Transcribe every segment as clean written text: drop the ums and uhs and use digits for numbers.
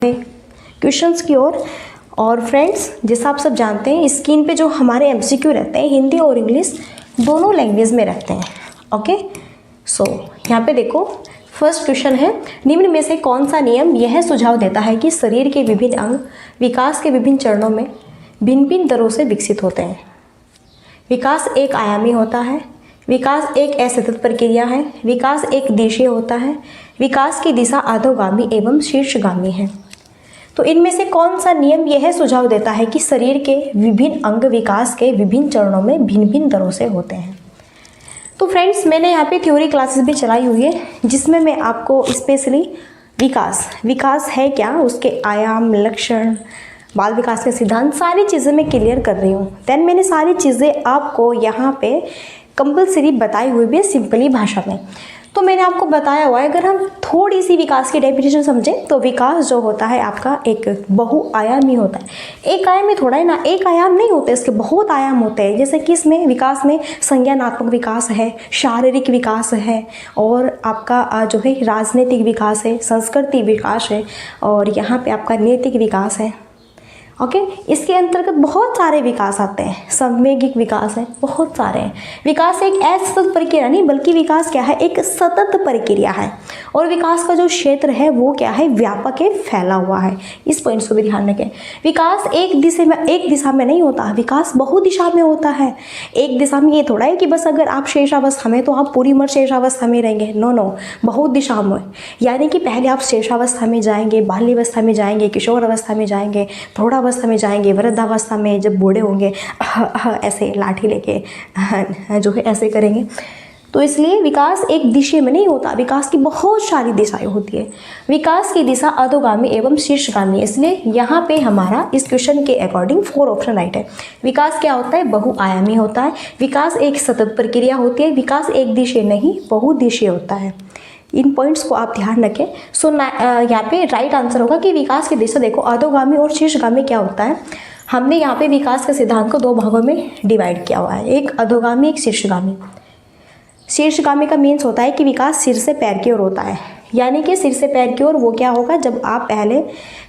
Questions की ओर। और friends, जैसा आप सब जानते हैं, स्क्रीन पे जो हमारे एमसीक्यू रहते हैं हिंदी और इंग्लिश दोनों लैंग्वेज में रहते हैं। ओके, सो यहाँ पे देखो, फर्स्ट क्वेश्चन है, निम्न में से कौन सा नियम यह सुझाव देता है कि शरीर के विभिन्न अंग विकास के विभिन्न चरणों में भिन्न भिन्न दरों से विकसित होते हैं। विकास एक आयामी होता है, विकास एक असतत प्रक्रिया है, विकास एक दिशीय होता है, विकास की दिशा अधोगामी एवं शीर्षगामी है। तो इनमें से कौन सा नियम यह सुझाव देता है कि शरीर के विभिन्न अंग विकास के विभिन्न चरणों में भिन्न भिन्न दरों से होते हैं। तो फ्रेंड्स, मैंने यहाँ पे थ्योरी क्लासेस भी चलाई हुई है जिसमें मैं आपको स्पेशली विकास है क्या, उसके आयाम, लक्षण, बाल विकास के सिद्धांत, सारी चीज़ें मैं क्लियर कर रही हूँ। देन मैंने सारी चीज़ें आपको यहाँ पे कंपलसरी बताई हुई भी है सिंपली भाषा में। तो मैंने आपको बताया हुआ है, अगर हम थोड़ी सी विकास की डेफिनेशन समझें तो विकास जो होता है आपका एक बहुआयामी होता है। एक आयामी थोड़ा है ना, एक आयाम नहीं होते, इसके बहुत आयाम होते हैं। जैसे कि इसमें विकास में संज्ञानात्मक विकास है, शारीरिक विकास है, और आपका जो है राजनीतिक विकास है, संस्कृति विकास है, और यहाँ पे आपका नैतिक विकास है। ओके, इसके अंतर्गत बहुत सारे विकास आते हैं, संवेगिक विकास है, बहुत सारे हैं। विकास एक असतत प्रक्रिया नहीं, बल्कि विकास क्या है, एक सतत प्रक्रिया है। और विकास का जो क्षेत्र है वो क्या है, व्यापक है, फैला हुआ है। इस पॉइंट्स को भी ध्यान रखें। विकास एक दिशा में नहीं होता, विकास बहुदिशा में होता है। एक दिशा में ये थोड़ा है कि बस अगर आप शेषावस्था में तो आप पूरी उम्र शेषावस्था में रहेंगे, नो, बहुत दिशा में। यानी कि पहले आप शेषावस्था में जाएंगे, बाल्यावस्था में जाएंगे, किशोर अवस्था में जाएंगे, प्रौढ़ावस्था में जाएंगे, वृद्धावस्था में जब बूढ़े होंगे ऐसे लाठी लेके जो है ऐसे करेंगे। तो इसलिए विकास एक दिशा में नहीं होता, विकास की बहुत सारी दिशाएं होती है। विकास की दिशा अधोगामी एवं शीर्षगामी है। इसलिए यहाँ पे हमारा इस क्वेश्चन के अकॉर्डिंग 4 ऑप्शन राइट है। विकास क्या होता है, बहुआयामी होता है। विकास एक सतत प्रक्रिया होती है। विकास एक दिशा नहीं, बहुदिशीय होता है। इन पॉइंट्स को आप ध्यान रखें। सो यहाँ पे राइट आंसर होगा कि विकास की दिशा देखो अधोगामी और शीर्षगामी क्या होता है। हमने यहाँ पे विकास के सिद्धांत को 2 भागों में डिवाइड किया हुआ है, एक अधोगामी, एक शीर्षगामी। शीर्षगामी का मीन्स होता है कि विकास सिर से पैर की ओर होता है। यानी कि सिर से पैर की ओर वो क्या होगा, जब आप पहले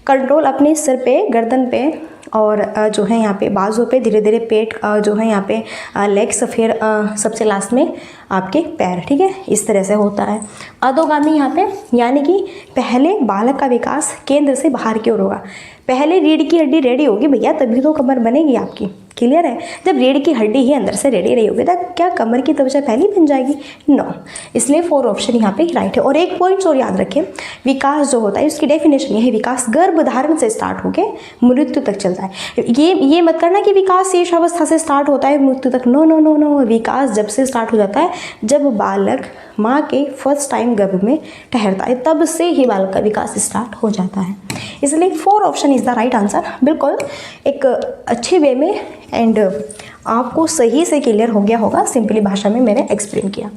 कंट्रोल अपने सिर पे, गर्दन पे, और जो है यहाँ पे बाजू पे, धीरे धीरे पेट, जो है यहाँ पे लेग्स, फिर सबसे लास्ट में आपके पैर, ठीक है, इस तरह से होता है। अधोगामी यहाँ पे यानी कि पहले बालक का विकास केंद्र से बाहर की ओर होगा। पहले रीढ़ की हड्डी रेडी होगी भैया, तभी तो कमर बनेगी आपकी। क्लियर है? जब रीढ़ की हड्डी ही अंदर से रेडी रही होगी तो क्या कमर की त्वचा पहले बन जाएगी? नो। इसलिए 4 ऑप्शन यहाँ पे राइट है। और एक पॉइंट और याद रखें, विकास जो होता है उसकी डेफिनेशन ये है, विकास गर्भधारण से स्टार्ट होके मृत्यु तक चलता है। ये मत करना कि विकास शेष अवस्था से स्टार्ट होता है मृत्यु तक। नो नो नो नो, विकास जब से स्टार्ट हो जाता है जब बालक माँ के फर्स्ट टाइम गर्भ में ठहरता है, तब से ही बालक का विकास स्टार्ट हो जाता है। इसलिए 4 option is the right answer. बिल्कुल एक अच्छे वे में एंड आपको सही से क्लियर हो गया होगा, सिंपली भाषा में मैंने एक्सप्लेन किया।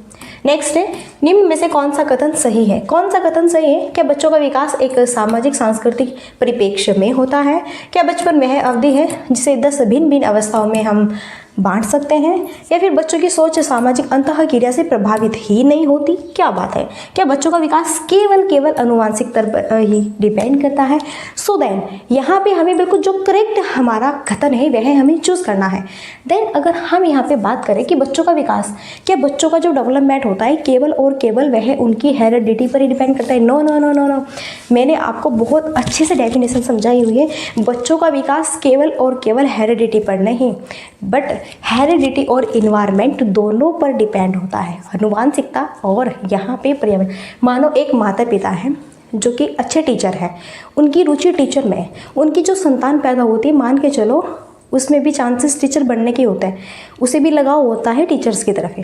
नेक्स्ट है, निम्न में से कौन सा कथन सही है? कौन सा कथन सही है? क्या बच्चों का विकास एक सामाजिक सांस्कृतिक परिप्रेक्ष्य में होता है? क्या बचपन वह अवधि है जिसे 10 भिन्न भिन्न अवस्थाओं में हम बांट सकते हैं? या फिर बच्चों की सोच सामाजिक अंतःक्रिया से प्रभावित ही नहीं होती? क्या बात है, क्या बच्चों का विकास केवल अनुवांशिक स्तर पर ही डिपेंड करता है? सो देन यहाँ पे हमें बिल्कुल जो करेक्ट हमारा कथन है वह हमें चूज करना है। देन अगर हम यहाँ पे बात करें कि बच्चों का विकास, क्या बच्चों का जो डेवलपमेंट होता है केवल और केवल वह उनकी हेरिडिटी पर ही डिपेंड करता है? No no no no no, मैंने आपको बहुत अच्छे से डेफिनेशन समझाई हुई है। बच्चों का विकास केवल और केवल हेरिडिटी पर नहीं, बट हेरिडिटी और इन्वायरमेंट दोनों पर डिपेंड होता है, अनुवांशिकता और यहाँ पे पर्यावरण। मानो एक माता पिता है जो कि अच्छे टीचर है, उनकी रुचि टीचर में, उनकी जो संतान पैदा होती है, मान के चलो उसमें भी चांसेस टीचर बनने के होते हैं, उसे भी लगाव होता है टीचर्स की तरफ ही,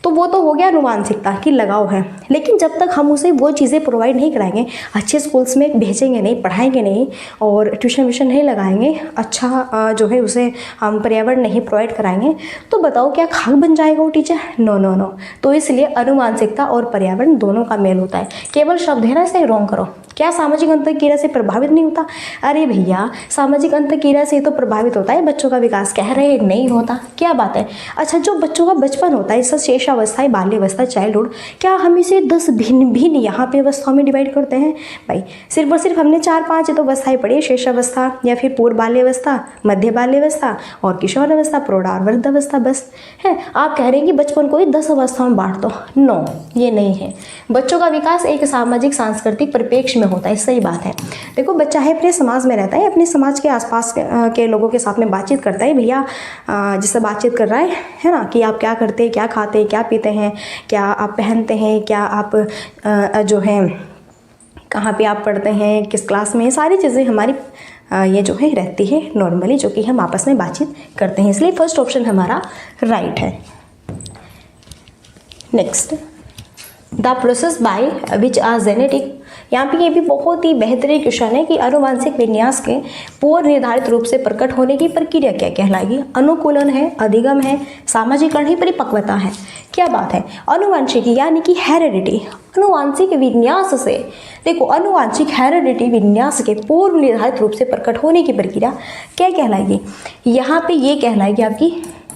तो वो तो हो गया अनुवांशिकता की लगाव है। लेकिन जब तक हम उसे वो चीज़ें प्रोवाइड नहीं कराएंगे, अच्छे स्कूल्स में भेजेंगे नहीं, पढ़ाएंगे नहीं, और ट्यूशन व्यूशन नहीं लगाएंगे, अच्छा जो है उसे हम पर्यावरण नहीं प्रोवाइड कराएंगे, तो बताओ क्या खाक बन जाएगा वो टीचर? No no no. तो इसलिए अनुवांशिकता और पर्यावरण दोनों का मेल होता है। केवल शब्द है ना, इसे रॉन्ग करो, क्या सामाजिक अंतःक्रिया से प्रभावित नहीं होता? अरे भैया, सामाजिक अंतःक्रिया से तो प्रभावित होता है बच्चों का विकास, कह रहे नहीं होता, क्या बात है। अच्छा, जो बच्चों का बचपन होता है, जैसे शेषावस्था, बाल्यावस्था, चाइल्डहुड, क्या हम इसे 10 भिन्न भिन्न यहाँ पे अवस्थाओं में डिवाइड करते हैं? भाई सिर्फ और सिर्फ हमने 4-5 तो अवस्थाएं पढ़ी, शेषावस्था या फिर पूर्व बाल्यावस्था, मध्य बाल्यावस्था और किशोर अवस्था, प्रौढ़ और वृद्धावस्था, बस है। आप कह रहे हैं कि बचपन को ही 10 अवस्थाओं में बांट दो। नो, ये नहीं है। बच्चों का विकास एक सामाजिक सांस्कृतिक परिप्रेक्ष्य में होता है, सही बात है। देखो, बच्चा है अपने समाज में रहता है, अपने समाज के आसपास के लोगों के साथ में बातचीत करता है। भैया जिससे बातचीत कर रहा है ना, कि आप क्या करते हैं, क्या खाते हैं, क्या पीते हैं, क्या आप पहनते हैं, क्या आप जो है कहाँ पे आप पढ़ते हैं, किस क्लास में, सारी चीज़ें हमारी ये जो है रहती है नॉर्मली, जो कि हम आपस में बातचीत करते हैं। इसलिए फर्स्ट ऑप्शन हमारा राइट है। Next, the process by which are genetic, यहाँ पे ये भी बहुत ही बेहतरीन क्वेश्चन है कि आनुवांशिक विन्यास के पूर्व निर्धारित रूप से प्रकट होने की प्रक्रिया क्या कहलाएगी? अनुकूलन है, अधिगम है, सामाजिकरण ही, परिपक्वता है? क्या बात है। अनुवांशिक यानी कि हेरेडिटी, अनुवांशिक विन्यास से, देखो अनुवांशिक हेरेडिटी विन्यास के पूर्व निर्धारित रूप से प्रकट होने की प्रक्रिया क्या कहलाएगी? यहाँ पे ये कहलाएगी आपकी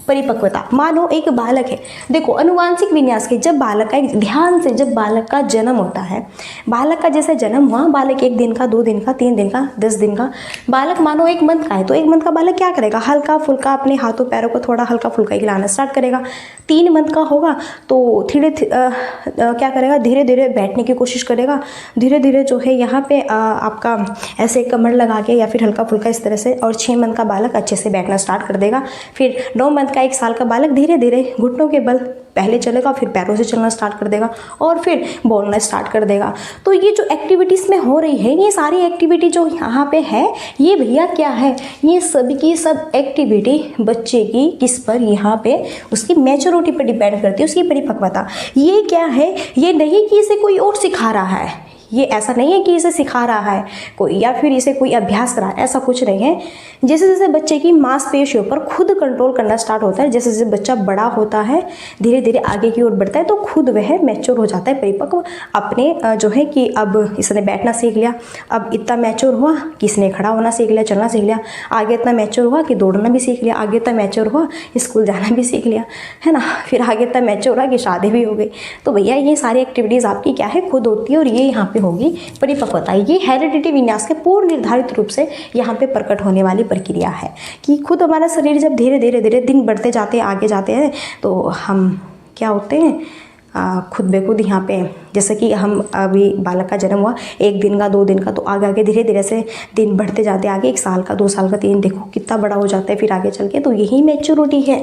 परिपक्वता। मानो एक बालक है, देखो अनुवांशिक विन्यास के जब बालक का, ध्यान से, जब बालक का जन्म होता है, बालक का जैसे जन्म हुआ, बालक 1 दिन का, 2 दिन का, 3 दिन का, 10 दिन का बालक, मानो 1 मंथ का है, तो 1 मंथ का बालक क्या करेगा? हल्का फुल्का अपने हाथों पैरों को थोड़ा हल्का फुल्का हिलाना स्टार्ट करेगा। 3 मंथ का होगा तो क्या करेगा? धीरे धीरे बैठने की कोशिश करेगा, धीरे धीरे जो है यहाँ पे आपका ऐसे कमर लगा के या फिर हल्का फुल्का इस तरह से, और 6 मंथ का बालक अच्छे से बैठना स्टार्ट कर देगा। फिर 9 मंथ का 1 साल का बालक धीरे धीरे घुटनों के बल पहले चलेगा, फिर पैरों से चलना स्टार्ट कर देगा और फिर बोलना स्टार्ट कर देगा। तो ये जो एक्टिविटीज़ में हो रही है, ये सारी एक्टिविटी जो यहाँ पे है, ये भैया क्या है? ये सब की सब एक्टिविटी बच्चे की किस पर? यहाँ पे उसकी मैच्योरिटी पर डिपेंड करती है, उसकी परिपक्वता। ये क्या है? ये नहीं कि इसे कोई और सिखा रहा है, ये ऐसा नहीं है कि इसे सिखा रहा है कोई या फिर इसे कोई अभ्यास करा, ऐसा कुछ नहीं है। जैसे जैसे बच्चे की मांसपेशियों पर खुद कंट्रोल करना स्टार्ट होता है, जैसे जैसे बच्चा बड़ा होता है, धीरे धीरे आगे की ओर बढ़ता है, तो खुद वह मैच्योर हो जाता है, परिपक्व अपने जो है कि अब इसने बैठना सीख लिया, अब इतना मैच्योर हुआ कि इसने खड़ा होना सीख लिया, चलना सीख लिया, आगे इतना मैच्योर हुआ कि दौड़ना भी सीख लिया, आगे इतना मैच्योर हुआ स्कूल जाना भी सीख लिया, है ना, फिर आगे इतना मैच्योर हुआ कि शादी भी हो गई। तो भैया ये सारी एक्टिविटीज़ आपकी क्या है? खुद होती है, और ये यहाँ पे होगी परिपक्वता। ये हेरिडिटी विन्यास के पूर्व निर्धारित रूप से यहाँ पे प्रकट होने वाली प्रक्रिया है कि खुद हमारा शरीर जब धीरे धीरे धीरे दिन बढ़ते जाते हैं, आगे जाते हैं, तो हम क्या होते हैं खुद बेखुद यहाँ पे, जैसे कि हम अभी बालक का जन्म हुआ 1 दिन का, 2 दिन का, तो आगे आगे धीरे धीरे से दिन बढ़ते जाते आगे 1 साल का, 2 साल का, 3, देखो कितना बड़ा हो जाता है फिर आगे चल के। तो यही मैच्योरिटी है।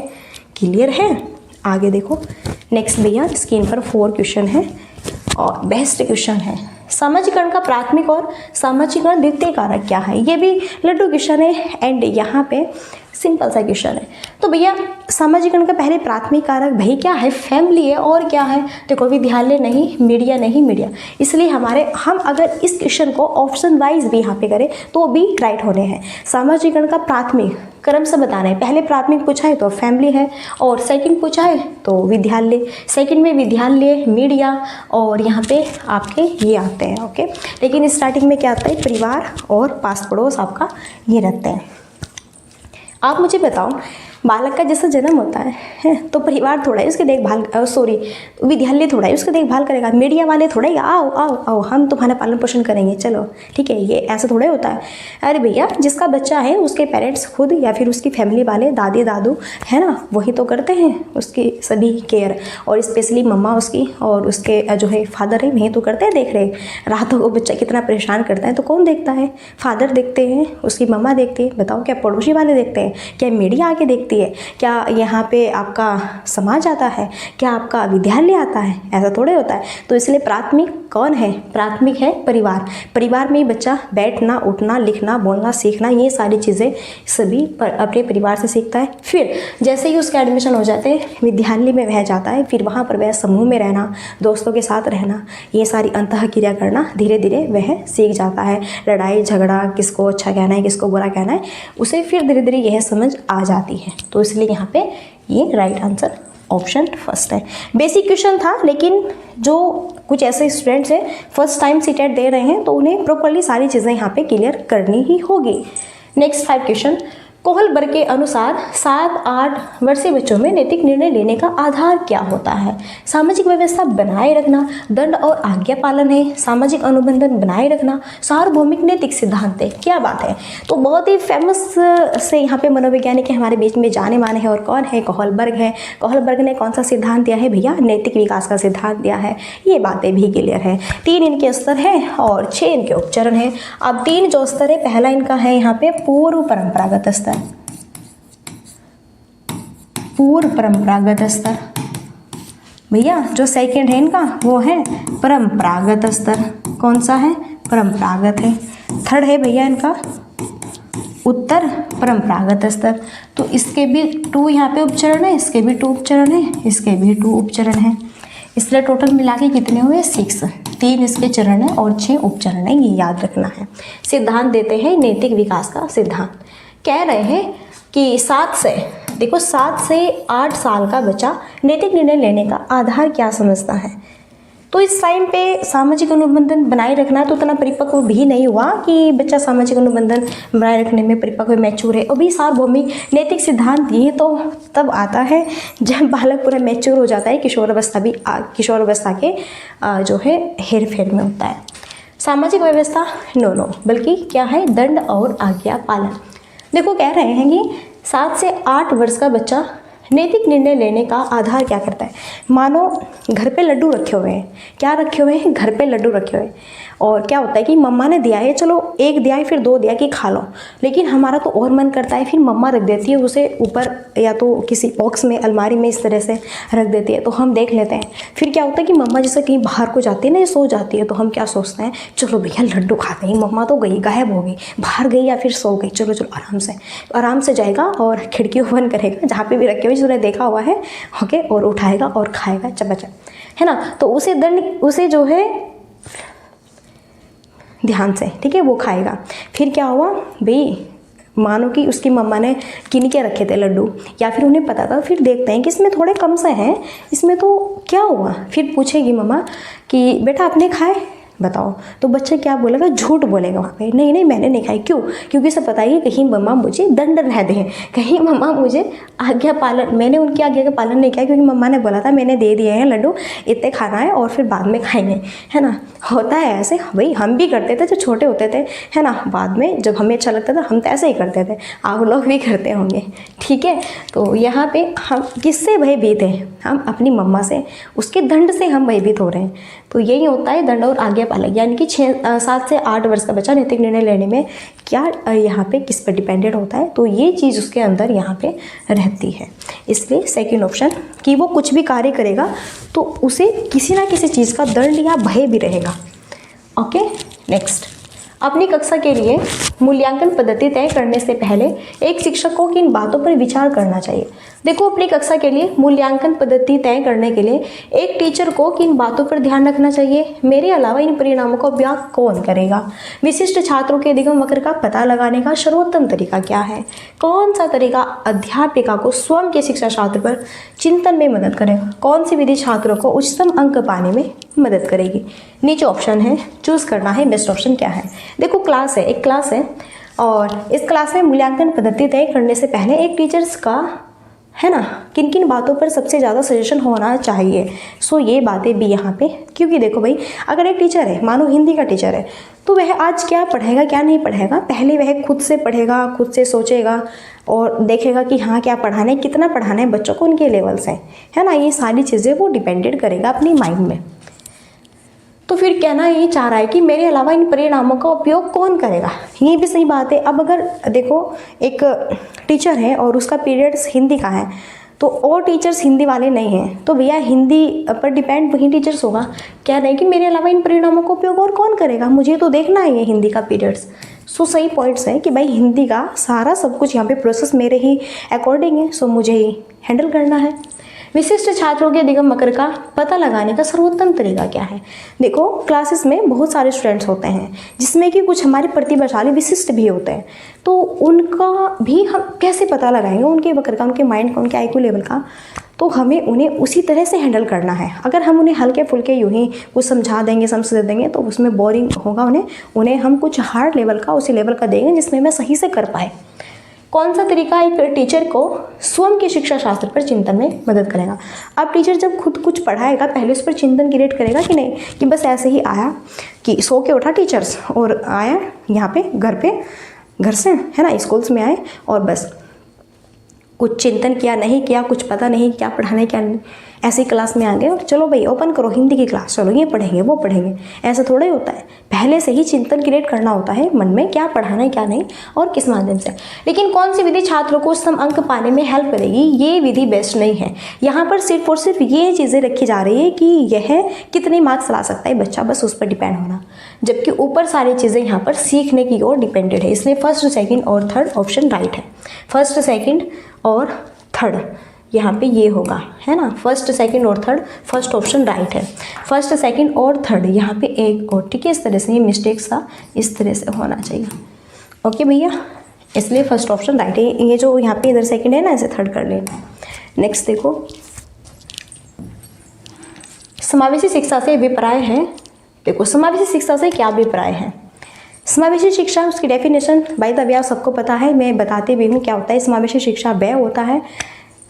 क्लियर है? आगे देखो नेक्स्ट भैया, स्क्रीन पर 4 क्वेश्चन है और बेस्ट क्वेश्चन है। सामाजिकरण का प्राथमिक और सामाजिकरण द्वितीय कारक क्या है? ये भी लड्डू क्वेश्चन है एंड यहाँ पे सिंपल सा क्वेश्चन है। तो भैया सामाजिकरण का पहले प्राथमिक कारक भाई क्या है? फैमिली है। और क्या है? देखो विद्यालय नहीं, मीडिया नहीं, मीडिया। इसलिए हम अगर इस क्वेश्चन को ऑप्शन वाइज भी यहाँ पे करें तो भी राइट होने हैं। सामाजिकरण का प्राथमिक क्रम से बताना है। पहले प्राथमिक पूछा है तो फैमिली है, और सेकंड पूछा है तो विद्यालय, सेकंड में विद्यालय, मीडिया, और यहाँ पे आपके ये आते हैं। ओके, लेकिन स्टार्टिंग में क्या आता है? परिवार और पास पड़ोस आपका ये रहते हैं। आप मुझे बताओ, बालक का जैसा जन्म होता है तो परिवार थोड़ा है उसकी देखभाल, विद्यालय थोड़ा है उसकी देखभाल करेगा, मीडिया वाले थोड़ा ही आओ आओ आओ हम तुम्हारा पालन पोषण करेंगे, चलो ठीक है, ये ऐसा थोड़ा होता है। अरे भैया जिसका बच्चा है उसके पेरेंट्स खुद या फिर उसकी फैमिली वाले, दादी दादू है ना, वही तो करते हैं उसकी सभी केयर, और स्पेशली मम्मा उसकी और उसके जो है फादर है वही तो करते हैं देख रहे। रातों को बच्चा कितना परेशान करता है तो कौन देखता है? फादर देखते हैं, उसकी मम्मा देखती है। बताओ क्या पड़ोसी वाले देखते हैं? क्या मीडिया आके देखती है? क्या यहाँ पे आपका समाज आता है? क्या आपका विद्यालय आता है? ऐसा थोड़े होता है। तो इसलिए प्राथमिक कौन है? प्राथमिक है परिवार। परिवार में ही बच्चा बैठना, उठना, लिखना, बोलना, सीखना, ये सारी चीज़ें सभी अपने परिवार से सीखता है। फिर जैसे ही उसका एडमिशन हो जाते हैं विद्यालय में वह जाता है, फिर वहाँ पर वह समूह में रहना, दोस्तों के साथ रहना, ये सारी अंतःक्रिया करना धीरे धीरे वह सीख जाता है। लड़ाई झगड़ा, किसको अच्छा कहना है, किसको बुरा कहना है, उसे फिर धीरे धीरे यह समझ आ जाती है। तो इसलिए यहाँ पे ये राइट आंसर ऑप्शन फर्स्ट है। बेसिक क्वेश्चन था, लेकिन जो कुछ ऐसे स्टूडेंट्स हैं फर्स्ट टाइम सीटेट दे रहे हैं तो उन्हें प्रॉपरली सारी चीज़ें यहाँ पे क्लियर करनी ही होगी। नेक्स्ट 5 क्वेश्चन, कोहलबर्ग के अनुसार 7-8 वर्षीय बच्चों में नैतिक निर्णय लेने का आधार क्या होता है? सामाजिक व्यवस्था बनाए रखना, दंड और आज्ञा पालन है, सामाजिक अनुबंधन बनाए रखना, सार्वभौमिक नैतिक सिद्धांत है। क्या बात है। तो बहुत ही फेमस से यहाँ पे मनोवैज्ञानिक है हमारे बीच में जाने माने हैं, और कौन है? कोहलबर्ग है। कोहलबर्ग ने कौन सा सिद्धांत दिया है भैया? नैतिक विकास का सिद्धांत दिया है। ये बातें भी क्लियर है। 3 इनके स्तर है और 6 इनके उपचरण है। अब 3 जो स्तर है, पहला इनका है यहाँ पे पूर्व परंपरागत स्तर, पूर्व परंपरागत स्तर। भैया जो सेकंड है इनका वो है परंपरागत स्तर। कौन सा है? परंपरागत है। थर्ड है भैया इनका उत्तर परंपरागत स्तर। तो इसके भी 2 यहाँ पे उपचरण है, इसके भी 2 उपचरण है, इसके भी 2 उपचरण है। इसलिए टोटल मिला के कितने हुए? 6। 3 इसके चरण है और 6 उपचरण है, ये याद रखना है। सिद्धांत देते हैं नैतिक विकास का सिद्धांत। कह रहे हैं कि 7 से 8 साल का बच्चा नैतिक निर्णय लेने का आधार क्या समझता है? तो इस टाइम पे सामाजिक अनुबंधन बनाए रखना तो उतना परिपक्व भी नहीं हुआ कि बच्चा सामाजिक अनुबंधन बनाए रखने में परिपक्व मैच्योर है। अभी सार्वभौमिक नैतिक सिद्धांत ये तो तब आता है जब बालक पूरा मैच्योर हो जाता है, किशोर अवस्था के जो है हेर फेर में होता है। सामाजिक व्यवस्था नो, बल्कि क्या है? दंड और आज्ञा पालन। देखो कह रहे हैं कि 7 से 8 वर्ष का बच्चा नैतिक निर्णय लेने का आधार क्या करता है? मानो घर पे लड्डू रखे हुए हैं। क्या रखे हुए हैं? घर पे लड्डू रखे हुए हैं। और क्या होता है कि मम्मा ने दिया है, चलो 1 दिया है फिर 2 दिया कि खा लो, लेकिन हमारा तो और मन करता है, फिर मम्मा रख देती है उसे ऊपर या तो किसी बॉक्स में, अलमारी में इस तरह से रख देती है, तो हम देख लेते हैं। फिर क्या होता है कि मम्मा जैसे कहीं बाहर को जाती है ना, ये सो जाती है, तो हम क्या सोचते हैं, चलो भैया लड्डू खाते हैं, मम्मा तो गई, गायब हो गई, बाहर गई या फिर सो गई, चलो आराम से जाएगा और खिड़की बंद करेगा, जहाँ पे भी रखे हुए उसने देखा हुआ है, ओके, और उठाएगा और खाएगा चपाचप, है ना। तो उसे जो है ध्यान से, ठीक है, वो खाएगा। फिर क्या हुआ भाई, मानो कि उसकी मम्मा ने किन के रखे थे लड्डू, या फिर उन्हें पता था, फिर देखते हैं कि इसमें थोड़े कम से हैं, इसमें तो क्या हुआ। फिर पूछेगी मम्मा कि बेटा आपने खाए, बताओ। तो बच्चा क्या बोलेगा? झूठ बोलेगा वहाँ पे, नहीं मैंने नहीं खाई। क्यों? क्योंकि उसे पता है कि कहीं मम्मा मुझे दंड न दें, कहीं मम्मा मुझे आज्ञा पालन, मैंने उनकी आज्ञा का पालन नहीं किया, क्योंकि मम्मा ने बोला था मैंने दे दिए हैं लड्डू, इतने खाना है और फिर बाद में खाएंगे, है ना। होता है ऐसे भाई, हम भी करते थे जब छोटे होते थे, है ना। बाद में जब हमें अच्छा लगता था हम तो ऐसे ही करते थे, आप लोग भी करते होंगे, ठीक है। तो यहाँ पे हम किससे भयभीत हैं? हम अपनी मम्मा से, उसके दंड से हम भयभीत हो रहे हैं। तो यही होता है दंड और आज्ञा पालन, यानी कि 7 से 8 वर्ष का बच्चा नैतिक निर्णय लेने में क्या यहाँ पे किस पर डिपेंडेंट होता है, तो ये चीज़ उसके अंदर यहाँ पे रहती है। इसलिए सेकंड ऑप्शन कि वो कुछ भी कार्य करेगा तो उसे किसी ना किसी चीज़ का दंड या भय भी रहेगा। ओके, नेक्स्ट, अपनी कक्षा के लिए मूल्यांकन पद्धति तय करने से पहले एक शिक्षक को किन बातों पर विचार करना चाहिए? देखो, अपनी कक्षा के लिए मूल्यांकन पद्धति तय करने के लिए एक टीचर को किन बातों पर ध्यान रखना चाहिए? मेरे अलावा इन परिणामों का उपयोग कौन करेगा? विशिष्ट छात्रों के अधिगम वक्र का पता लगाने का सर्वोत्तम तरीका क्या है? कौन सा तरीका अध्यापिका को स्वयं के शिक्षा शास्त्र पर चिंतन में मदद करेगा? कौन सी विधि छात्रों को उच्चतम अंक पाने में मदद करेगी? नीचे ऑप्शन है, चूज करना है बेस्ट ऑप्शन क्या है। देखो, क्लास है, एक क्लास है, और इस क्लास में मूल्यांकन पद्धति तय करने से पहले एक टीचर्स का, है ना, किन किन बातों पर सबसे ज़्यादा सजेशन होना चाहिए। सो ये बातें भी यहाँ पे, क्योंकि देखो भाई, अगर एक टीचर है, मानो हिंदी का टीचर है, तो वह आज क्या पढ़ेगा क्या नहीं पढ़ेगा, पहले वह खुद से पढ़ेगा, खुद से सोचेगा और देखेगा कि हाँ क्या पढ़ाना है, कितना पढ़ाना है बच्चों को, उनके लेवल से, है ना। ये सारी चीज़ें वो डिपेंडेंट करेगा अपनी माइंड में। तो फिर कहना ये चाह रहा है कि मेरे अलावा इन परिणामों का उपयोग कौन करेगा? ये भी सही बात है। अब अगर देखो, एक टीचर है और उसका पीरियड्स हिंदी का है, तो और टीचर्स हिंदी वाले नहीं हैं, तो भैया हिंदी पर डिपेंड वही टीचर्स होगा। कह रहे हैं कि मेरे अलावा इन परिणामों का उपयोग और कौन करेगा, मुझे तो देखना है ये हिंदी का पीरियड्स। सो सही पॉइंट्स है कि भाई हिंदी का सारा सब कुछ यहाँ पे प्रोसेस मेरे ही अकॉर्डिंग है, सो मुझे ही हैंडल करना है। विशिष्ट छात्रों के अधिगम मकर का पता लगाने का सर्वोत्तम तरीका क्या है? देखो क्लासेस में बहुत सारे स्टूडेंट्स होते हैं जिसमें कि कुछ हमारे प्रतिभाशाली विशिष्ट भी होते हैं, तो उनका भी हम कैसे पता लगाएंगे, उनके वक्र का, उनके माइंड का, उनके आईक्यू लेवल का? तो हमें उन्हें उसी तरह से हैंडल करना है। अगर हम उन्हें हल्के फुल्के यूँ ही कुछ समझा देंगे, समझ देंगे तो उसमें बोरिंग होगा उन्हें हम कुछ हार्ड लेवल का, उसी लेवल का देंगे जिसमें मैं सही से कर पाए। कौन सा तरीका एक टीचर को स्वयं के शिक्षा शास्त्र पर चिंतन में मदद करेगा? अब टीचर जब खुद कुछ पढ़ाएगा पहले उस पर चिंतन क्रिएट करेगा कि नहीं, कि बस ऐसे ही आया कि सो के उठा टीचर्स और आया यहाँ पे घर से, है ना, स्कूल्स में आए और बस कुछ चिंतन किया नहीं किया, कुछ पता नहीं क्या पढ़ाने क्या नहीं, ऐसी क्लास में आ गए और चलो भाई ओपन करो हिंदी की क्लास, चलो ये पढ़ेंगे वो पढ़ेंगे। ऐसा थोड़ा ही होता है, पहले से ही चिंतन क्रिएट करना होता है मन में, क्या पढ़ाना है क्या नहीं और किस माध्यम से। लेकिन कौन सी विधि छात्रों को सम अंक पाने में हेल्प करेगी? ये विधि बेस्ट नहीं है। यहाँ पर सिर्फ और सिर्फ ये चीज़ें रखी जा रही है कि यह कितने मार्क्स ला सकता है बच्चा, बस उस पर डिपेंड होना, जबकि ऊपर सारी चीज़ें यहाँ पर सीखने की ओर डिपेंडेड है। इसलिए फर्स्ट, सेकेंड और थर्ड ऑप्शन राइट है। फर्स्ट, सेकेंड और थर्ड यहाँ पे ये होगा, है ना, फर्स्ट, सेकंड और थर्ड, फर्स्ट ऑप्शन राइट है। फर्स्ट, सेकंड और थर्ड यहाँ पे एक और, ठीक है, इस तरह से ये मिस्टेक्स था, इस तरह से होना चाहिए। ओके भैया, इसलिए फर्स्ट ऑप्शन राइट है। ये जो यहाँ पे इधर सेकंड है ना, ऐसे थर्ड कर लेना। नेक्स्ट देखो, समावेशी शिक्षा से अभिप्राय है। देखो समावेशी शिक्षा से क्या अभिप्राय है? समावेशी शिक्षा, उसकी डेफिनेशन बाय द वे आप सबको पता है, मैं बताते भी हूँ क्या होता है। समावेशी शिक्षा वह होता है,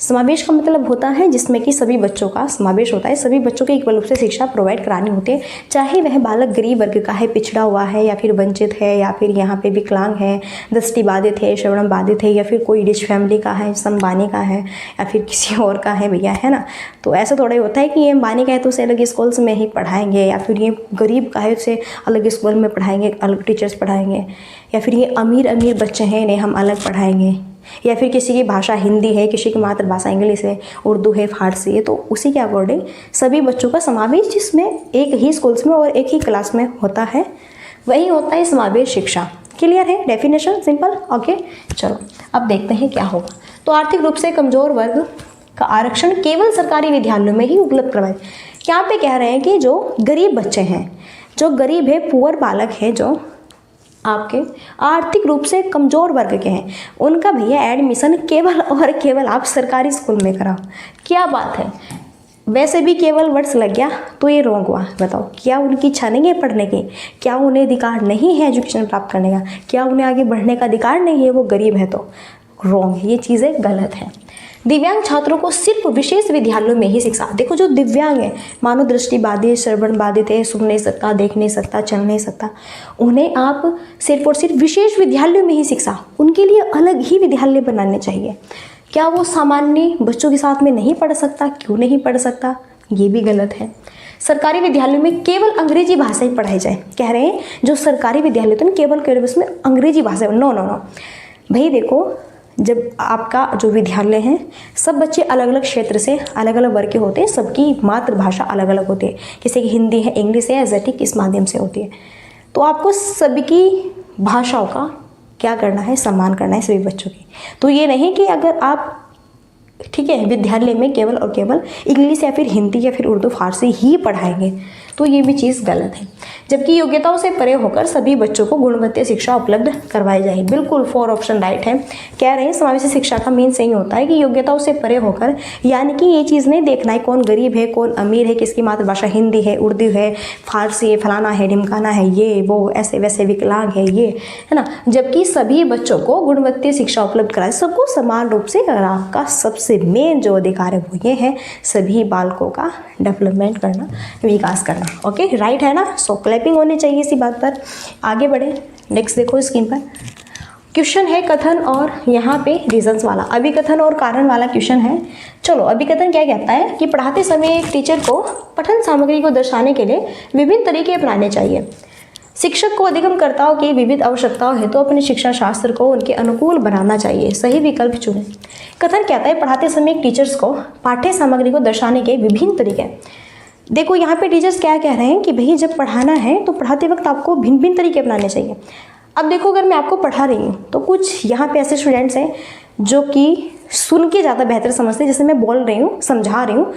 समावेश का मतलब होता है जिसमें कि सभी बच्चों का समावेश होता है, सभी बच्चों को इक्वल रूप से शिक्षा प्रोवाइड करानी होती है, चाहे वह बालक गरीब वर्ग का है, पिछड़ा हुआ है, या फिर वंचित है, या फिर यहाँ पे विकलांग है, दृष्टि बाधित है, श्रवण बाधित है, या फिर कोई रिच फैमिली का है, अंबानी का है, या फिर किसी और का है भैया, है ना। तो ऐसा थोड़ा ही होता है कि ये अंबानी का है तो उसे अलग स्कूल्स में ही पढ़ाएंगे, या फिर ये गरीब का है उसे अलग स्कूल में पढ़ाएंगे, अलग टीचर्स पढ़ाएंगे, या फिर ये अमीर बच्चे हैं इन्हें हम अलग पढ़ाएंगे, या फिर किसी की भाषा हिंदी है, किसी की मातृभाषा इंग्लिश है, उर्दू है, फारसी है, तो उसी के अकॉर्डिंग सभी बच्चों का समावेश जिसमें एक ही स्कूल्स में और एक ही क्लास में होता है, वही होता है समावेश शिक्षा। क्लियर है डेफिनेशन? सिंपल। ओके, चलो अब देखते हैं क्या होगा। तो आर्थिक रूप से कमजोर वर्ग का आरक्षण केवल सरकारी विद्यालयों में ही उपलब्ध करवाए। यहाँ पे कह रहे हैं कि जो गरीब बच्चे हैं, जो गरीब है, पुअर बालक है, जो आपके आर्थिक रूप से कमज़ोर वर्ग के हैं, उनका भैया एडमिशन केवल और केवल आप सरकारी स्कूल में कराओ। क्या बात है, वैसे भी केवल वर्ष लग गया तो ये रॉन्ग हुआ। बताओ, क्या उनकी इच्छा नहीं है पढ़ने की? क्या उन्हें अधिकार नहीं है एजुकेशन प्राप्त करने का? क्या उन्हें आगे बढ़ने का अधिकार नहीं है? वो गरीब है तो रॉन्ग है, ये चीज़ें गलत है। दिव्यांग छात्रों को सिर्फ विशेष विद्यालयों में ही शिक्षा। देखो जो दिव्यांग है, मानो दृष्टि बाधित, श्रवण बाधित है, सुन नहीं सकता, देख नहीं सकता, चल नहीं सकता, उन्हें आप सिर्फ और सिर्फ विशेष विद्यालयों में ही शिक्षा, उनके लिए अलग ही विद्यालय बनाने चाहिए। क्या वो सामान्य बच्चों के साथ में नहीं पढ़ सकता? क्यों नहीं पढ़ सकता? ये भी गलत है। सरकारी विद्यालयों में केवल अंग्रेजी भाषा ही पढ़ाई जाए। कह रहे हैं जो सरकारी विद्यालय तो केवल उसमें अंग्रेजी भाषा। नो नो नो भाई, देखो जब आपका जो विद्यालय है, सब बच्चे अलग अलग क्षेत्र से, अलग अलग वर्ग के होते हैं, सबकी मातृभाषा अलग अलग होती है, किसी की हिंदी है, इंग्लिश है, एजेटिक, इस माध्यम से होती है। तो आपको सबकी भाषाओं का क्या करना है? सम्मान करना है सभी बच्चों की। तो ये नहीं कि अगर आप, ठीक है, विद्यालय में केवल और केवल इंग्लिश या फिर हिंदी या फिर उर्दू फारसी ही पढ़ाएंगे, तो ये भी चीज़ गलत है। जबकि योग्यताओं से परे होकर सभी बच्चों को गुणवत्ता शिक्षा उपलब्ध करवाई जाए। बिल्कुल 4 ऑप्शन राइट है। कह रहे हैं समावेशी शिक्षा का मीन सही होता है कि योग्यताओं से परे होकर, यानी कि ये चीज़ नहीं देखना है कौन गरीब है, कौन अमीर है, किसकी मातृभाषा हिंदी है, उर्दू है, फारसी है, फलाना है, ढिमकाना है, ये वो, ऐसे वैसे, विकलांग है, ये है ना। जबकि सभी बच्चों को गुणवत्ता शिक्षा उपलब्ध कराए, सबको समान रूप से। और आपका सबसे मेन जो अधिकार है वो ये है, सभी बालकों का डेवलपमेंट करना, विकास करना। ओके, राइट है ना। सो क्लैपिंग होनी चाहिए इसी बात पर। आगे बढ़े, नेक्स्ट देखो स्क्रीन पर क्वेश्चन है कथन और यहाँ पे रीजंस वाला। अभिकथन और कारण वाला क्वेश्चन है। चलो, अभिकथन क्या कहता है कि पढ़ाते समय एक टीचर को पठन सामग्री को दर्शाने के लिए विभिन्न तरीके अपनाने चाहिए। शिक्षक को अधिगमकर्ताओं की विविध आवश्यकताओं हेतु अपने शिक्षा शास्त्र को उनके अनुकूल बनाना चाहिए। सही विकल्प चुनें। कथन कहता है पढ़ाते समय एक टीचर्स को पाठ्य सामग्री को दर्शाने के विभिन्न तरीके। देखो यहाँ पे टीचर्स क्या कह रहे हैं कि भाई जब पढ़ाना है तो पढ़ाते वक्त आपको भिन्न भिन्न तरीके अपनाने चाहिए। अब देखो, अगर मैं आपको पढ़ा रही हूँ तो कुछ यहाँ पे ऐसे स्टूडेंट्स हैं जो कि सुन के ज़्यादा बेहतर समझते हैं, जैसे मैं बोल रही हूँ, समझा रही हूँ,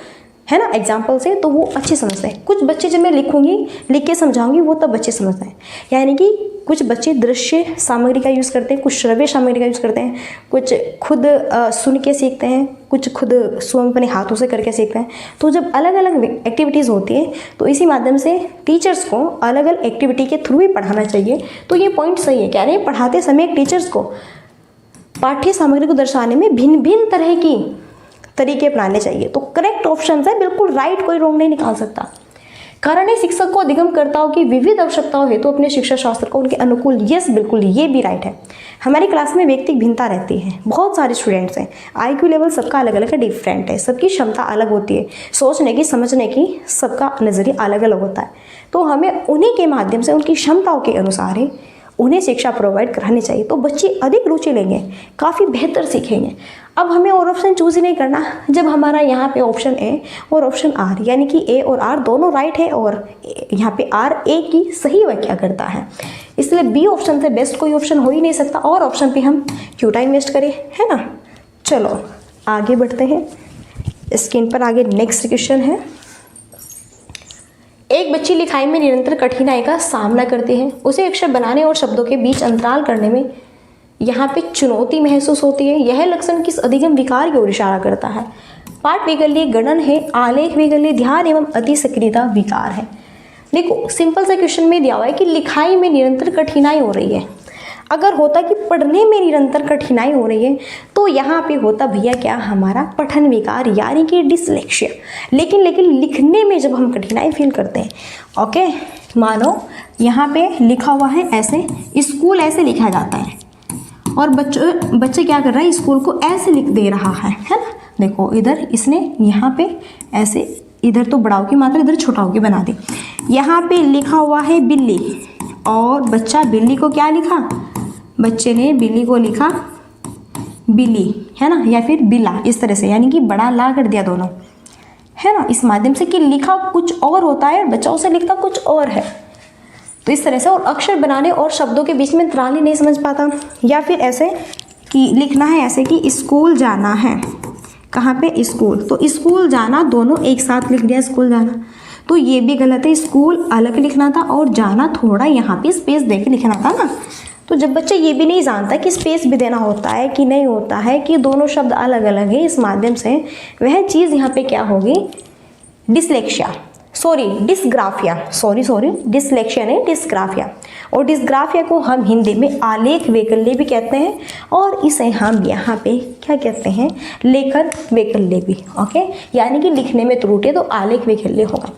है ना, एग्जाम्पल से, तो वो अच्छे समझते हैं। कुछ बच्चे जब मैं लिखूंगी, लिख के समझाऊंगी, वो तब बच्चे समझते हैं। यानी कि कुछ बच्चे दृश्य सामग्री का यूज़ करते हैं, कुछ श्रव्य सामग्री का यूज़ करते हैं, कुछ खुद सुन के सीखते हैं, कुछ खुद स्वयं अपने हाथों से करके सीखते हैं। तो जब अलग अलग एक्टिविटीज़ होती है तो इसी माध्यम से टीचर्स को अलग अलग एक्टिविटी के थ्रू ही पढ़ाना चाहिए। तो ये पॉइंट सही है, कह रहे हैं पढ़ाते समय टीचर्स को पाठ्य सामग्री को दर्शाने में भिन्न भिन्न तरह की तरीके अपनाने चाहिए। तो करेक्ट ऑप्शन है, बिल्कुल राइट, कोई रॉन्ग नहीं निकाल सकता। कारण है शिक्षक को अधिगमकर्ताओं की विविध आवश्यकताओं हेतु अपने शिक्षा शास्त्र को उनके अनुकूल, यस बिल्कुल ये भी राइट है। हमारी क्लास में व्यक्तिगत भिन्नता रहती है, बहुत सारे स्टूडेंट्स हैं, IQ लेवल सबका अलग अलग है, डिफरेंट है, सबकी क्षमता अलग होती है, सोचने की समझने की सबका नज़रिया अलग अलग होता है। तो हमें उन्हीं के माध्यम से उनकी क्षमताओं के अनुसार ही उन्हें शिक्षा प्रोवाइड करानी चाहिए। तो बच्चे अधिक रुचि लेंगे, काफ़ी बेहतर सीखेंगे। अब हमें और ऑप्शन चूज ही नहीं करना, जब हमारा यहाँ पे ऑप्शन ए और ऑप्शन आर, यानी कि ए और आर दोनों राइट है और यहाँ पे आर ए की सही व्याख्या करता है, इसलिए बी ऑप्शन से बेस्ट कोई ऑप्शन हो ही नहीं सकता। और ऑप्शन पे हम क्यों टाइम वेस्ट करें, है ना। चलो आगे बढ़ते हैं, स्क्रीन पर आगे नेक्स्ट क्वेश्चन है। एक बच्ची लिखाई में निरंतर कठिनाई का सामना करती है, उसे अक्षर बनाने और शब्दों के बीच अंतराल करने में यहाँ पे चुनौती महसूस होती है। यह लक्षण किस अधिगम विकार की ओर इशारा करता है। पाठ वैकल्य गणन है, आलेख वैकल्य ध्यान एवं अति सक्रियता विकार है। देखो सिंपल सा क्वेश्चन में दिया हुआ है कि लिखाई में निरंतर कठिनाई हो रही है। अगर होता कि पढ़ने में निरंतर कठिनाई हो रही है तो यहाँ पे होता भैया क्या, हमारा पठन विकार यानी कि डिसलेक्सिया। लेकिन लिखने में जब हम कठिनाई फील करते हैं, ओके, मानो यहाँ पे लिखा हुआ है ऐसे, स्कूल ऐसे लिखा जाता है और बच्चे क्या कर रहा है, स्कूल को ऐसे लिख दे रहा है ना। देखो इधर इसने यहाँ पे ऐसे, इधर तो बड़ाओ की मात्रा, इधर छोटाओ की बना दी। यहाँ पे लिखा हुआ है बिल्ली और बच्चा बिल्ली को क्या लिखा, बच्चे ने बिल्ली को लिखा बिल्ली, है ना, या फिर बिल्ला, इस तरह से, यानी कि बड़ा ला कर दिया दोनों, है ना, इस माध्यम से कि लिखा कुछ और होता है, बच्चा उसे लिखता कुछ और है। तो इस तरह से, और अक्षर बनाने और शब्दों के बीच में अंतराल ही नहीं समझ पाता। या फिर ऐसे कि लिखना है ऐसे कि स्कूल जाना है, कहाँ पे, स्कूल, तो स्कूल जाना दोनों एक साथ लिख दिया, स्कूल जाना, तो ये भी गलत है। स्कूल अलग लिखना था और जाना थोड़ा यहाँ पे स्पेस दे के लिखना था ना। तो जब बच्चा ये भी नहीं जानता कि स्पेस भी देना होता है कि नहीं होता है, कि दोनों शब्द अलग अलग है, इस माध्यम से वह चीज़ यहाँ पे क्या होगी, डिसलेक्सिया, डिस्ग्राफिया, डिसलेक्सिया नहीं, डिस्ग्राफिया। और डिस्ग्राफिया को हम हिंदी में आलेख वैकल्य भी कहते हैं और इसे हम यहाँ पे क्या कहते हैं, लेखन वैकल्य भी, ओके। यानी कि लिखने में त्रुटि है तो आलेख वैकल्य होगा।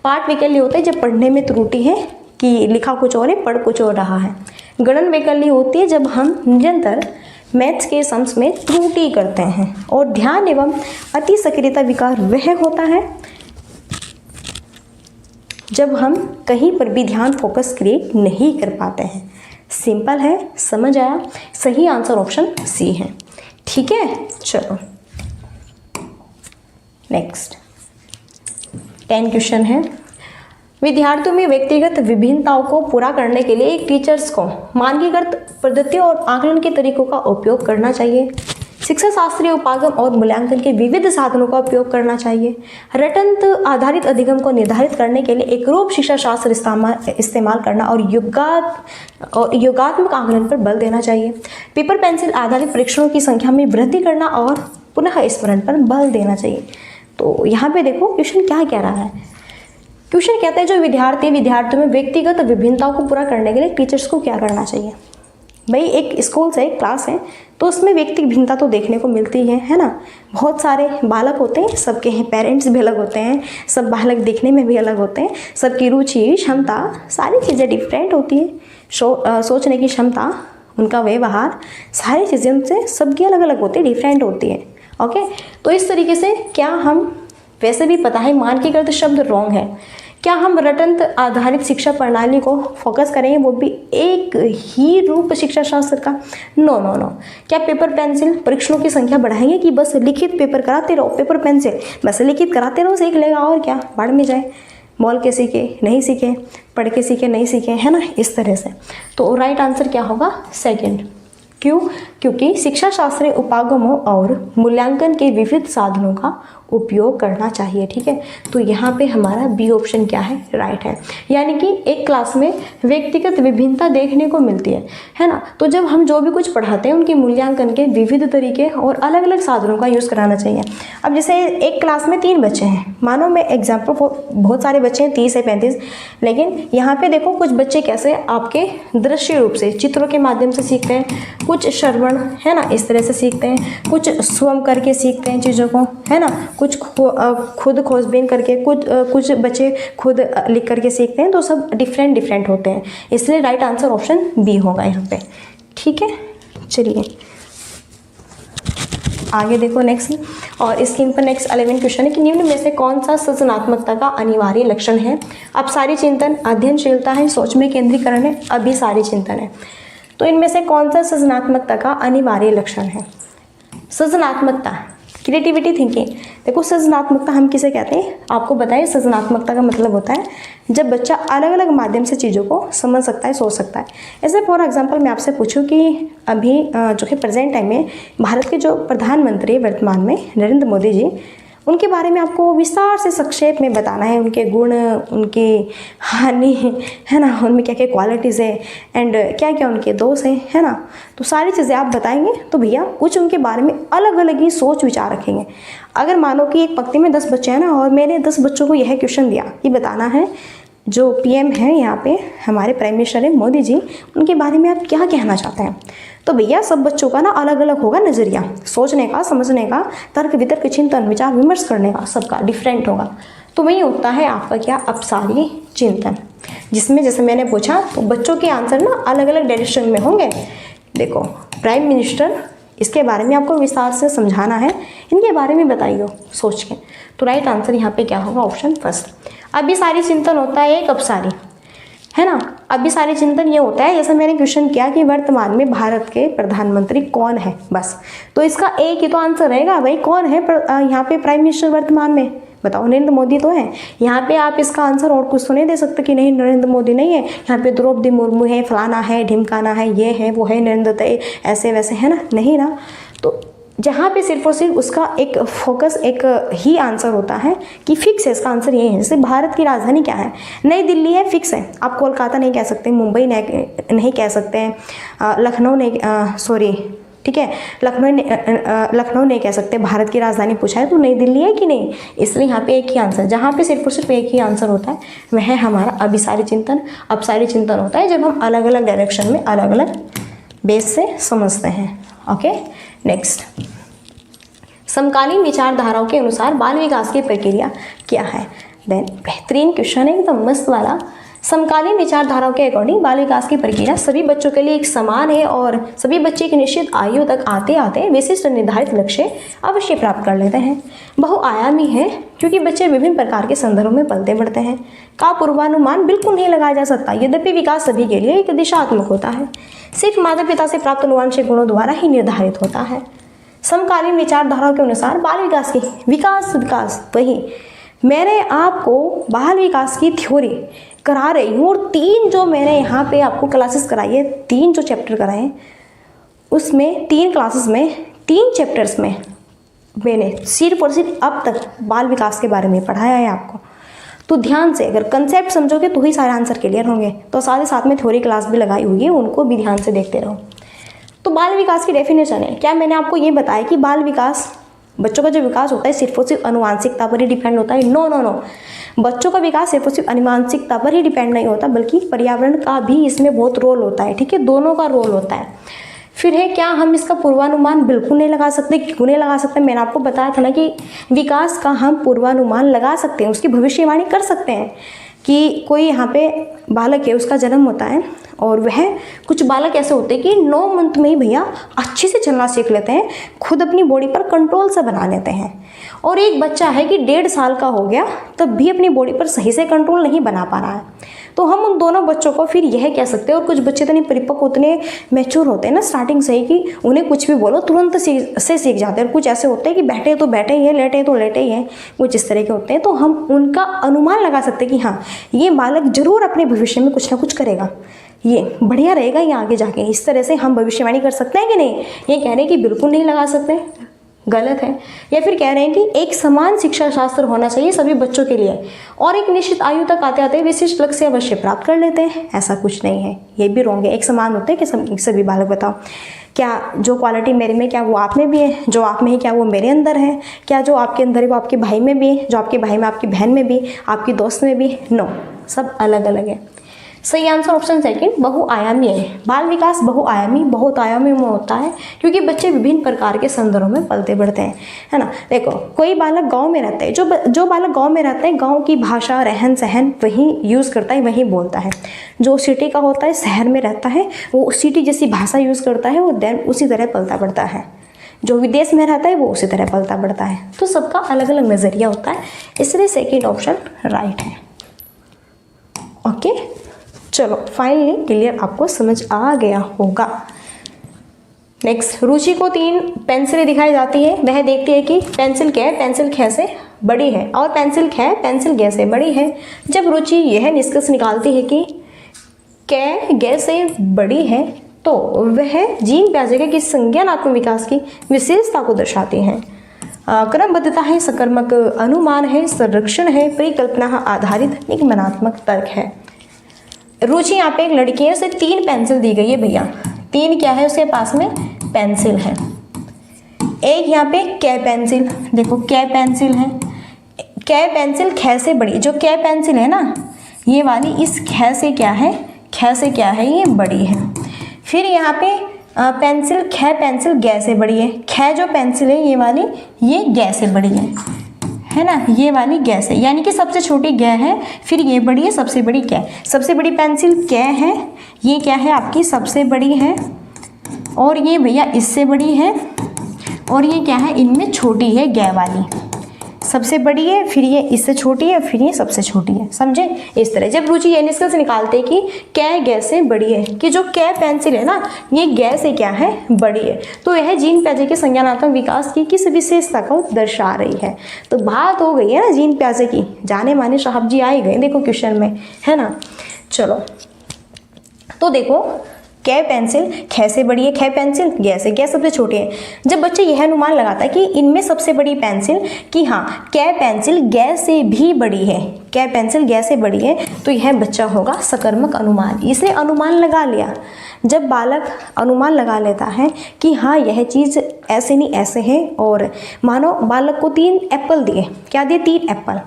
पाठ वैकल्य होता है जब पढ़ने में त्रुटि है कि लिखा कुछ और है, पढ़ कुछ और रहा है। गणन वैकल्य होती है जब हम निरंतर मैथ्स के सम्स में त्रुटि करते हैं। और ध्यान एवं अति सक्रियता विकार वह होता है जब हम कहीं पर भी ध्यान फोकस क्रिएट नहीं कर पाते हैं। सिंपल है, समझ आया, सही आंसर ऑप्शन सी है, ठीक है। चलो नेक्स्ट 10 क्वेश्चन है। विद्यार्थियों में व्यक्तिगत विभिन्नताओं को पूरा करने के लिए एक टीचर्स को मानकीकृत पद्धतियों और आकलन के तरीकों का उपयोग करना चाहिए। शिक्षा शास्त्रीय उपागम और मूल्यांकन के विविध साधनों का उपयोग करना चाहिए। रटंत आधारित अधिगम को निर्धारित करने के लिए एक रूप शिक्षा शास्त्र इस्तेमाल करना और योगात्मक आकलन पर बल देना चाहिए। पेपर पेंसिल आधारित परीक्षणों की संख्या में वृद्धि करना और पुनः स्मरण पर बल देना चाहिए। तो यहाँ पे देखो क्वेश्चन क्या कह रहा है। क्वेश्चन कहता है जो विद्यार्थियों में व्यक्तिगत विभिन्नताओं को पूरा करने के लिए टीचर्स को क्या करना चाहिए। भाई एक स्कूल से एक क्लास है तो उसमें व्यक्तिगत भिन्नता तो देखने को मिलती है ना। बहुत सारे बालक होते हैं, सबके पेरेंट्स भी अलग होते हैं, सब बालक दिखने में भी अलग होते हैं, सबकी रुचि, क्षमता, सारी चीज़ें डिफरेंट होती हैं। सोचने की क्षमता, उनका व्यवहार, सारी चीज़ें उनसे सबकी अलग अलग होती है, डिफरेंट होती है, ओके। तो इस तरीके से क्या हम, वैसे भी पता है मानकीकृत शब्द रॉन्ग है, क्या हम रटंत आधारित शिक्षा प्रणाली को फोकस करेंगे, वो भी एक ही रूप शिक्षा शास्त्र का? नो। क्या पेपर पेंसिल परीक्षणों की संख्या बढ़ाएंगे कि बस लिखित पेपर कराते रहो, पेपर पेंसिल बस लिखित कराते रहो, सीख लेगा और क्या, बाढ़ में जाए। बोल के सीखे, नहीं सीखे, पढ़ के सीखे, नहीं सीखे, है ना, इस तरह से। तो राइट आंसर क्या होगा? सेकंड। क्यों? क्योंकि शिक्षा शास्त्रीय उपागमों और मूल्यांकन के विविध साधनों का उपयोग करना चाहिए। ठीक है, तो यहाँ पे हमारा बी ऑप्शन क्या है? राइट है। यानी कि एक क्लास में व्यक्तिगत विभिन्नता देखने को मिलती है ना। तो जब हम जो भी कुछ पढ़ाते हैं उनके मूल्यांकन के विविध तरीके और अलग अलग साधनों का यूज़ कराना चाहिए। अब जैसे एक क्लास में 3 बच्चे हैं, मानो मैं एग्जाम्पल, बहुत सारे बच्चे हैं, 30 से 35, लेकिन यहाँ पे देखो कुछ बच्चे कैसे आपके दृश्य रूप से चित्रों के माध्यम से सीखते हैं, कुछ श्रवण, है ना, इस तरह से सीखते हैं, कुछ स्वयं करके सीखते हैं चीज़ों को, है ना, कुछ खुद खोजबीन करके, कुछ बच्चे खुद लिख करके सीखते हैं। तो सब डिफरेंट होते हैं, इसलिए राइट आंसर ऑप्शन बी होगा यहाँ पे। ठीक है, चलिए आगे देखो नेक्स्ट। और स्क्रीन पर नेक्स्ट 11 क्वेश्चन है कि निम्न में से कौन सा सृजनात्मकता का अनिवार्य लक्षण है? अपसारी चिंतन, अध्ययनशीलता है, सोच में केंद्रीकरण है, अभिसारी चिंतन है। तो इनमें से कौन सा सृजनात्मकता का अनिवार्य लक्षण है? सृजनात्मकता, क्रिएटिविटी, थिंकिंग। देखो सृजनात्मकता हम किसे कहते हैं? आपको बताइए। सृजनात्मकता का मतलब होता है जब बच्चा अलग अलग माध्यम से चीज़ों को समझ सकता है, सोच सकता है। ऐसे फॉर एग्जांपल मैं आपसे पूछूं कि अभी जो है प्रेजेंट टाइम में भारत के जो प्रधानमंत्री वर्तमान में नरेंद्र मोदी जी, उनके बारे में आपको विस्तार से संक्षेप में बताना है, उनके गुण, उनकी हानि, है ना, उनमें क्या क्या क्वालिटीज़ है एंड क्या क्या उनके दोष हैं, है ना। तो सारी चीज़ें आप बताएंगे तो भैया कुछ उनके बारे में अलग अलग ही सोच विचार रखेंगे। अगर मानो कि एक पंक्ति में 10 बच्चे हैं ना, और मैंने 10 बच्चों को यह क्वेश्चन दिया कि बताना है जो पीएम है यहाँ पे हमारे प्राइम मिनिस्टर है मोदी जी, उनके बारे में आप क्या कहना चाहते हैं, तो भैया सब बच्चों का ना अलग अलग होगा नज़रिया, सोचने का, समझने का, तर्क वितर्क, चिंतन, विचार विमर्श करने का, सबका डिफरेंट होगा। तो वही होता है आपका क्या? अपसारी चिंतन, जिसमें जैसे मैंने पूछा तो बच्चों के आंसर ना अलग अलग डायरेक्शन में होंगे। देखो प्राइम मिनिस्टर, इसके बारे में आपको विस्तार से समझाना है, इनके बारे में बताइए सोच के। तो राइट आंसर यहाँ पे क्या होगा? Option first. अभिसारी चिंतन होता है एक अपसारी, है ना। अभिसारी चिंतन ये होता है, जैसे मैंने क्वेश्चन किया कि वर्तमान में भारत के प्रधानमंत्री कौन है, बस, तो इसका एक ही तो आंसर रहेगा भाई, कौन है यहाँ पे प्राइम मिनिस्टर वर्तमान में? बताओ, नरेंद्र मोदी तो है। यहाँ पे आप इसका आंसर और कुछ तो नहीं दे सकते कि नहीं नरेंद्र मोदी नहीं है, यहाँ पे द्रौपदी मुर्मू है, फलाना है, ढिमकाना है, ये है, वो है, नरेंद्र तय, ऐसे वैसे, है ना, नहीं ना। तो जहाँ पे सिर्फ और सिर्फ उसका एक फोकस, एक ही आंसर होता है कि फिक्स है, इसका आंसर ये है। जैसे भारत की राजधानी क्या है? नई दिल्ली है, फिक्स है। आप कोलकाता नहीं कह सकते, मुंबई नहीं कह सकते हैं, लखनऊ नहीं, सॉरी, ठीक है, लखनऊ नहीं कह सकते। भारत की राजधानी पूछा है तो नई दिल्ली है कि नहीं, इसलिए यहाँ पे एक ही आंसर, जहाँ पे सिर्फ और सिर्फ एक ही आंसर होता है वह है हमारा अभिसारी चिंतन। अपसारी चिंतन होता है जब हम अलग अलग डायरेक्शन में अलग अलग बेस से समझते हैं। ओके, नेक्स्ट, समकालीन विचारधाराओं के अनुसार बाल विकास की प्रक्रिया क्या है? देन बेहतरीन क्वेश्चन है, एकदम मस्त वाला। समकालीन विचारधाराओं के अकॉर्डिंग बाल विकास की प्रक्रिया सभी बच्चों के लिए एक समान है और सभी बच्चे एक निश्चित आयु तक आते आते विशिष्ट निर्धारित लक्ष्य अवश्य प्राप्त कर लेते हैं। बहुआयामी है क्योंकि बच्चे विभिन्न प्रकार के संदर्भों में पलते बढ़ते हैं। का पूर्वानुमान बिल्कुल नहीं लगाया जा सकता, यद्यपि विकास सभी के लिए एक दिशात्मक होता है, सिर्फ माता पिता से प्राप्त अनुवांशिक गुणों द्वारा ही निर्धारित होता है। समकालीन विचारधाराओं के अनुसार बाल विकास की विकास वही मैंने आपको बाल विकास की थ्योरी करा रही हूँ, और 3 जो मैंने यहाँ पे आपको क्लासेस कराई है, 3 जो चैप्टर कराए हैं उसमें 3 क्लासेस में 3 चैप्टर्स में मैंने सिर्फ और सिर्फ अब तक बाल विकास के बारे में पढ़ाया है आपको। तो ध्यान से अगर कंसेप्ट समझोगे तो ही सारे आंसर क्लियर होंगे। तो साथ ही साथ में थ्योरी क्लास भी लगाई हुई है, उनको भी ध्यान से देखते रहो। तो बाल विकास की डेफिनेशन है क्या? मैंने आपको ये बताया कि बाल विकास, बच्चों का जो विकास होता है सिर्फ और सिर्फ अनुवांशिकता पर ही डिपेंड होता है? नो, बच्चों का विकास सिर्फ और सिर्फ अनुवांशिकता पर ही डिपेंड नहीं होता, बल्कि पर्यावरण का भी इसमें बहुत रोल होता है। ठीक है, दोनों का रोल होता है। फिर है क्या हम इसका पूर्वानुमान बिल्कुल नहीं लगा सकते? क्यों नहीं लगा सकते? मैंने आपको बताया था ना कि विकास का हम पूर्वानुमान लगा सकते हैं, उसकी भविष्यवाणी कर सकते हैं कि कोई यहाँ पे बालक है, उसका जन्म होता है और वह कुछ बालक ऐसे होते हैं कि 9 मंथ में ही भैया अच्छे से चलना सीख लेते हैं, खुद अपनी बॉडी पर कंट्रोल से बना लेते हैं। और एक बच्चा है कि 1.5 साल का हो गया तब भी अपनी बॉडी पर सही से कंट्रोल नहीं बना पा रहा है। तो हम उन दोनों बच्चों को फिर यह कह सकते हैं, और कुछ बच्चे इतने परिपक्व, उतने मैच्योर होते हैं ना स्टार्टिंग से ही कि उन्हें कुछ भी बोलो तुरंत सीख जाते हैं, और कुछ ऐसे होते हैं कि बैठे तो बैठे ही हैं, लेटे तो लेटे ही हैं, कुछ इस तरह के होते हैं। तो हम उनका अनुमान लगा सकते हैं कि हाँ ये बालक जरूर अपने भविष्य में कुछ ना कुछ करेगा, ये बढ़िया रहेगा ये आगे जाके। इस तरह से हम भविष्यवाणी कर सकते हैं कि नहीं? ये कह रहे हैं कि बिल्कुल नहीं लगा सकते, गलत है। या फिर कह रहे हैं कि एक समान शिक्षा शास्त्र होना चाहिए सभी बच्चों के लिए, और एक निश्चित आयु तक आते आते विशिष्ट लक्ष्य अवश्य प्राप्त कर लेते हैं। ऐसा कुछ नहीं है, ये भी रॉन्ग है। एक समान होते हैं कि सभी बालक, बताओ क्या जो क्वालिटी मेरे में क्या वो आप में भी है, जो आप में है क्या वो मेरे अंदर है, क्या जो आपके अंदर है वो आपके भाई में भी है, जो आपके भाई में आपकी बहन में भी, आपकी दोस्त में भी? नो, सब अलग अलग है। सही आंसर ऑप्शन सेकंड, बहुआयामी है। बाल विकास बहुत आयामी में होता है क्योंकि बच्चे विभिन्न प्रकार के संदर्भों में पलते बढ़ते हैं, है ना। देखो कोई बालक गांव में रहता है, जो बालक गांव में रहता है गांव की भाषा रहन सहन वही यूज़ करता है, वही बोलता है। जो सिटी का होता है, शहर में रहता है, वो सिटी जैसी भाषा यूज़ करता है, वो देन उसी तरह पलता बढ़ता है। जो विदेश में रहता है वो उसी तरह पलता बढ़ता है। तो सबका अलग अलग नज़रिया होता है, इसलिए सेकेंड ऑप्शन राइट है। ओके, चलो फाइनली क्लियर, आपको समझ आ गया होगा। नेक्स्ट, रुचि को 3 पेंसिलें दिखाई जाती है। वह देखती है कि पेंसिल क्या है, पेंसिल ख से बड़ी है, और पेंसिल ख पेंसिल ग से बड़ी है। जब रुचि यह निष्कर्ष निकालती है कि क ग से बड़ी है, तो वह जीन प्याजे की संज्ञानात्मक विकास की विशेषता को दर्शाती है। क्रमबद्धता है, सकर्मक अनुमान है, संरक्षण है, परिकल्पना आधारित एक मनात्मक तर्क है। रुचि यहाँ पे एक लड़की है, उसे 3 पेंसिल दी गई है भैया। 3 क्या है उसके पास में? पेंसिल है। एक यहाँ पे कै पेंसिल, देखो कै पेंसिल है, कै पेंसिल ख से बड़ी, जो कै पेंसिल है ना ये वाली, इस ख से क्या है, ख से क्या है, ये बड़ी है। फिर यहाँ पे पेंसिल ख पेंसिल ग से बड़ी है। ख जो पेंसिल है ये वाली, ये ग से बड़ी है ना, ये वाली ग से, यानी कि सबसे छोटी ग है, फिर ये बड़ी है, सबसे बड़ी क। सबसे बड़ी पेंसिल क है, ये क्या है आपकी सबसे बड़ी है, और ये भैया इससे बड़ी है, और ये क्या है इनमें छोटी है, ग वाली सबसे बड़ी है, फिर ये इससे छोटी है, फिर ये सबसे छोटी है। समझे? इस तरह जब रुचि ये निष्कर्ष निकालते कि कै ग से बड़ी है, कि जो कै पेंसिल है ना ये ग से क्या है, बड़ी है, तो यह जीन प्याजे के संज्ञानात्मक विकास की किस विशेषता को दर्शा रही है। तो बात हो गई है ना जीन प्याजे की, जाने माने साहब जी आ ही गए देखो क्वेश्चन में, है ना। चलो तो देखो कै पेंसिल ख से बड़ी है, ख पेंसिल ग से, ग सबसे छोटी है। जब बच्चे यह अनुमान लगाता है कि इनमें सबसे बड़ी पेंसिल, कि हाँ कै पेंसिल ग से भी बड़ी है, कै पेंसिल ग से बड़ी है, तो यह बच्चा होगा सकर्मक अनुमान। इसे अनुमान लगा लिया। जब बालक अनुमान लगा लेता है कि हाँ यह चीज़ ऐसे नहीं ऐसे है, और मानो बालक को 3 एप्पल दिए, क्या दिए, 3 एप्पल,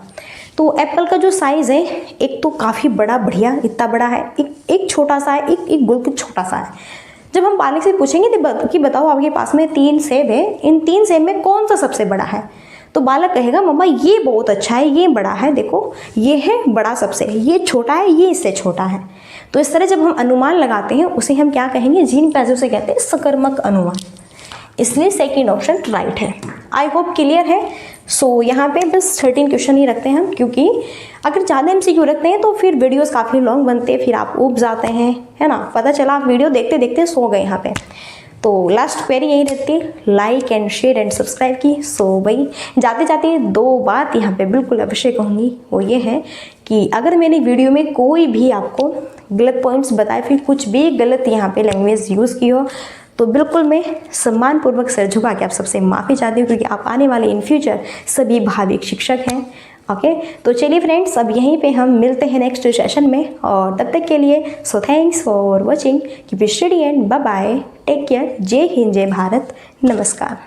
तो एप्पल का जो साइज़ है एक तो काफ़ी बड़ा, बढ़िया इतना बड़ा है, एक छोटा सा है, एक बिल्कुल छोटा सा है। जब हम बालक से पूछेंगे कि बताओ आपके पास में 3 सेब है, इन 3 सेब में कौन सा सबसे बड़ा है, तो बालक कहेगा मम्मा ये बहुत अच्छा है, ये बड़ा है, देखो ये है बड़ा सबसे, ये छोटा है, ये इससे छोटा है। तो इस तरह जब हम अनुमान लगाते हैं उसे हम क्या कहेंगे, जीन प्याजे से कहते हैं सकर्मक अनुमान। इसलिए सेकंड ऑप्शन राइट है। आई होप क्लियर है। सो यहाँ पे बस 13 क्वेश्चन ही रखते हैं हम, क्योंकि अगर ज़्यादा MCQ रखते हैं तो फिर वीडियोस काफ़ी लॉन्ग बनते हैं, फिर आप ऊब जाते हैं, है ना। पता चला आप वीडियो देखते देखते सो गए यहाँ पे। तो लास्ट क्वेरी यही रहती है, like and share and subscribe की। सो भाई जाते जाते 2 बात यहाँ पे बिल्कुल अवश्य कहूँगी, वो ये है कि अगर मैंने वीडियो में कोई भी आपको गलत पॉइंट्स बताए, फिर कुछ भी गलत यहाँ पे लैंग्वेज यूज़ की हो, तो बिल्कुल मैं सम्मानपूर्वक सर झुका के आप सबसे माफ़ी चाहती हूँ, क्योंकि आप आने वाले इन फ्यूचर सभी भाविक शिक्षक हैं। ओके, तो चलिए फ्रेंड्स, अब यहीं पे हम मिलते हैं नेक्स्ट सेशन में, और तब तक के लिए so thanks for watching, keep study and bye bye, take care, जय हिंद, जय भारत, नमस्कार।